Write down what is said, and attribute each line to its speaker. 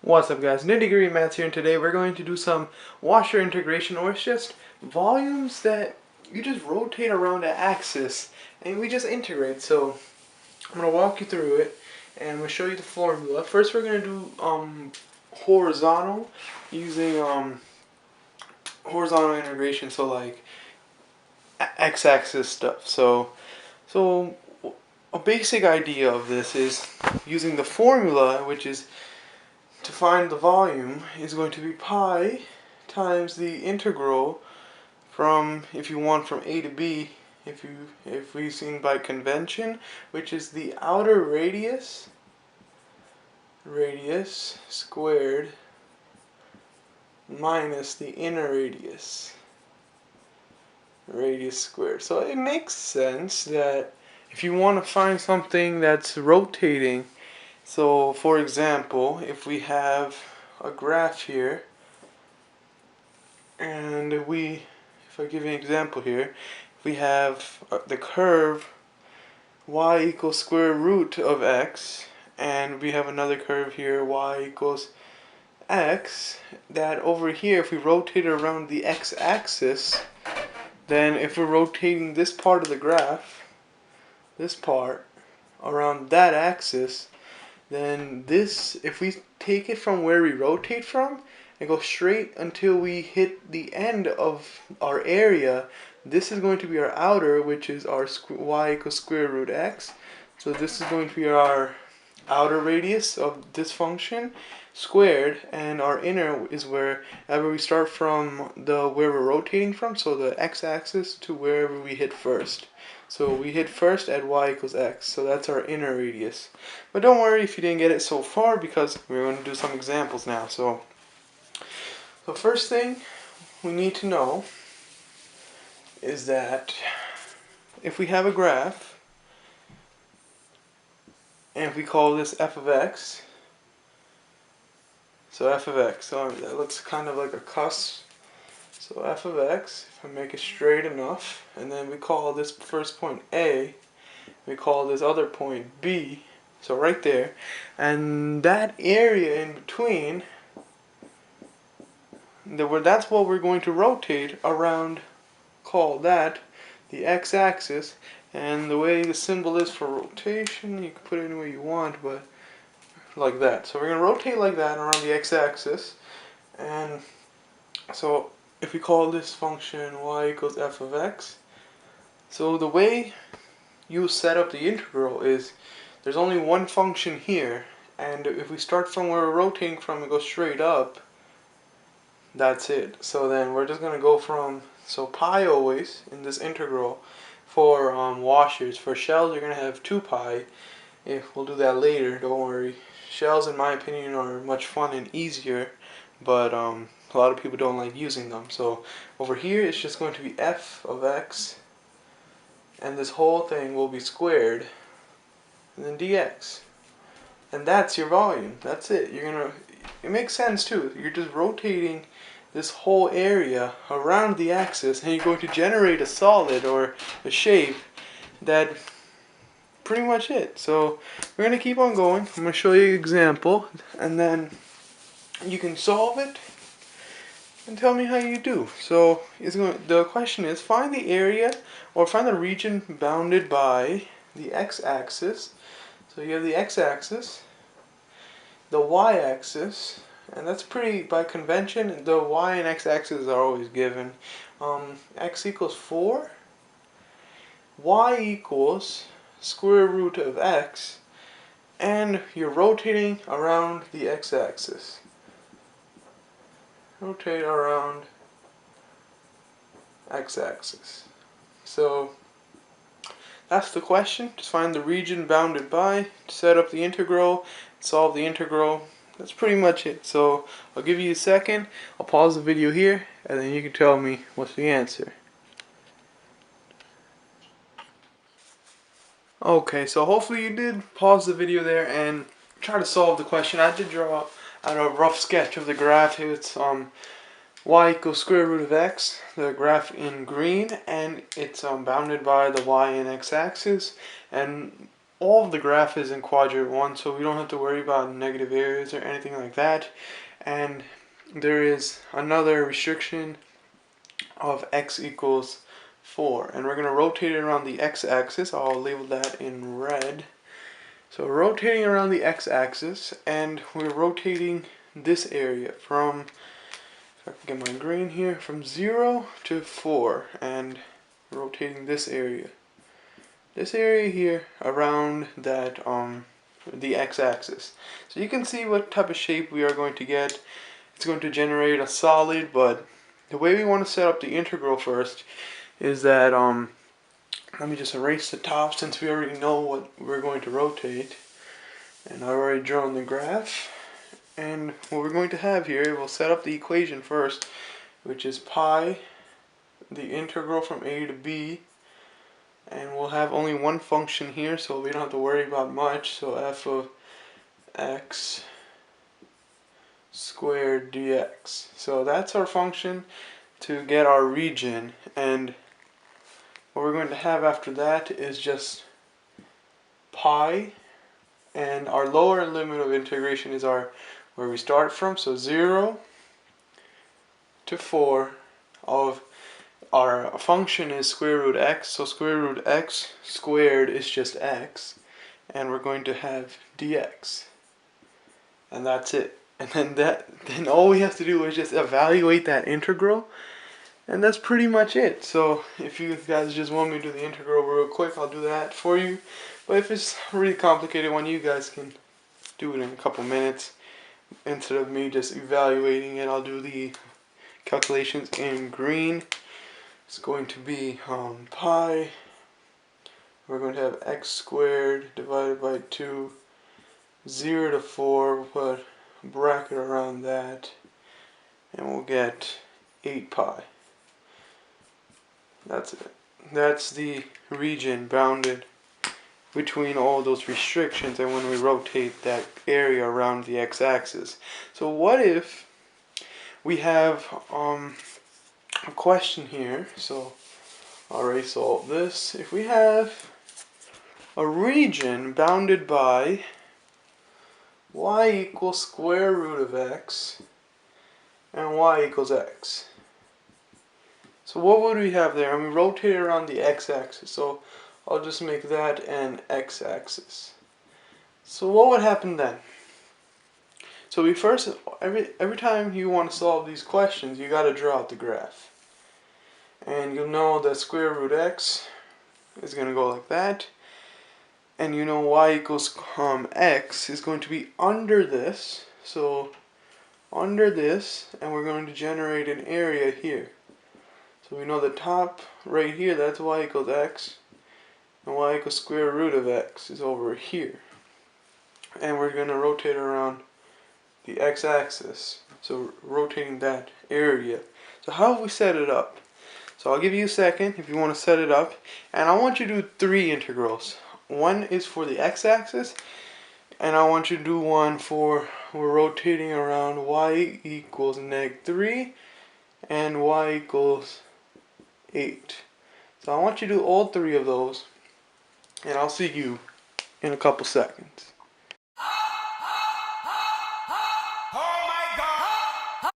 Speaker 1: What's up guys, Nitty-Gritty Maths here, and today we're going to do some washer integration, or it's just volumes that you just rotate around the axis and we just integrate. So I'm going to walk you through it and I'm going to show you the formula. First we're going to do horizontal using horizontal integration, so like x-axis stuff. So a basic idea of this is using the formula, which is to find the volume is going to be pi times the integral from, if you want, from A to B, if we've seen by convention, which is the outer radius squared minus the inner radius squared. So it makes sense that if you want to find something that's rotating, so for example, if we have a graph here, and if I give you an example here, if we have the curve y equals square root of x, and we have another curve here, y equals x, that over here, if we rotate around the x-axis, then if we're rotating this part of the graph, this part, around that axis, then this, if we take it from where we rotate from and go straight until we hit the end of our area, this is going to be our outer, which is our y equals square root x. So this is going to be our outer radius of this function squared, and our inner is wherever we start from where we're rotating from, so the x-axis to wherever we hit first. So we hit first at y equals x, so that's our inner radius. But don't worry if you didn't get it so far, because we're going to do some examples now. So first thing we need to know is that if we have a graph, and if we call this f of x, so f of x, so that looks kind of like a cusp. So f of x, if I make it straight enough, and then we call this first point A, we call this other point B, so right there, and that area in between, that's what we're going to rotate around, call that the x-axis. And the way the symbol is for rotation, you can put it any way you want, but like that. So we're going to rotate like that around the x-axis, and so if we call this function y equals f of x, so the way you set up the integral is there's only one function here, and if we start from where we're rotating from and go straight up, that's it. So then we're just going to go from, so pi always in this integral for washers. For shells you're going to have 2 pi. We'll do that later, don't worry. Shells in my opinion are much fun and easier, but a lot of people don't like using them. So over here it's just going to be f of x, and this whole thing will be squared, and then dx. And that's your volume. That's it. It makes sense too. You're just rotating this whole area around the axis, and you're going to generate a solid or a shape. That pretty much it. So we're going to keep on going. I'm going to show you an example, and then you can solve it and tell me how you do. So the question is, find the area, or find the region bounded by the x-axis. So you have the x-axis, the y-axis, and that's pretty, by convention, the y and x-axis are always given. X equals 4, y equals square root of x, and you're rotating around the x-axis. Rotate around x-axis. So that's the question. Just find the region bounded by, set up the integral, solve the integral. That's pretty much it. So I'll give you a second. I'll pause the video here, and then you can tell me what's the answer. Okay, so hopefully you did pause the video there and try to solve the question. I did draw out a rough sketch of the graph. It's y equals square root of x, the graph in green, and it's bounded by the y and x axis. And all of the graph is in quadrant 1, so we don't have to worry about negative areas or anything like that. And there is another restriction of x equals 4, and we're going to rotate it around the x-axis. I'll label that in red. So rotating around the x-axis, and we're rotating this area from, if I can get my green here, from 0 to 4, and rotating this area here around that the x-axis. So you can see what type of shape we are going to get. It's going to generate a solid, but the way we want to set up the integral first is that let me just erase the top since we already know what we're going to rotate, and I've already drawn the graph. And what we're going to have here, we'll set up the equation first, which is pi, the integral from a to b, and we'll have only one function here, so we don't have to worry about much. So f of x squared dx. So that's our function to get our region, and what we're going to have after that is just pi, and our lower limit of integration is our where we start from, so 0 to 4 of our function is square root x, so square root x squared is just x, and we're going to have dx, and that's it. And then all we have to do is just evaluate that integral, and that's pretty much it. So if you guys just want me to do the integral real quick, I'll do that for you. But if it's a really complicated one, you guys can do it in a couple minutes. Instead of me just evaluating it, I'll do the calculations in green. It's going to be pi. We're going to have x squared divided by 2, 0 to 4. We'll put a bracket around that, and we'll get 8 pi. That's it. That's the region bounded between all those restrictions, and when we rotate that area around the x-axis. So what if we have a question here? So I'll already solve this. If we have a region bounded by y equals square root of x and y equals x. So what would we have there? And we rotate it around the x-axis. So I'll just make that an x-axis. So what would happen then? So we first, every time you want to solve these questions, you got to draw out the graph. And you'll know that square root x is going to go like that. And you know y equals x is going to be under this. So under this, and we're going to generate an area here. So we know the top right here, that's y equals x. And y equals square root of x is over here. And we're going to rotate around the x-axis. So rotating that area. So how have we set it up? So I'll give you a second if you want to set it up. And I want you to do 3 integrals. One is for the x-axis. And I want you to do one for, we're rotating around y equals -3 and y equals 8. So I want you to do all 3 of those. And I'll see you in a couple seconds.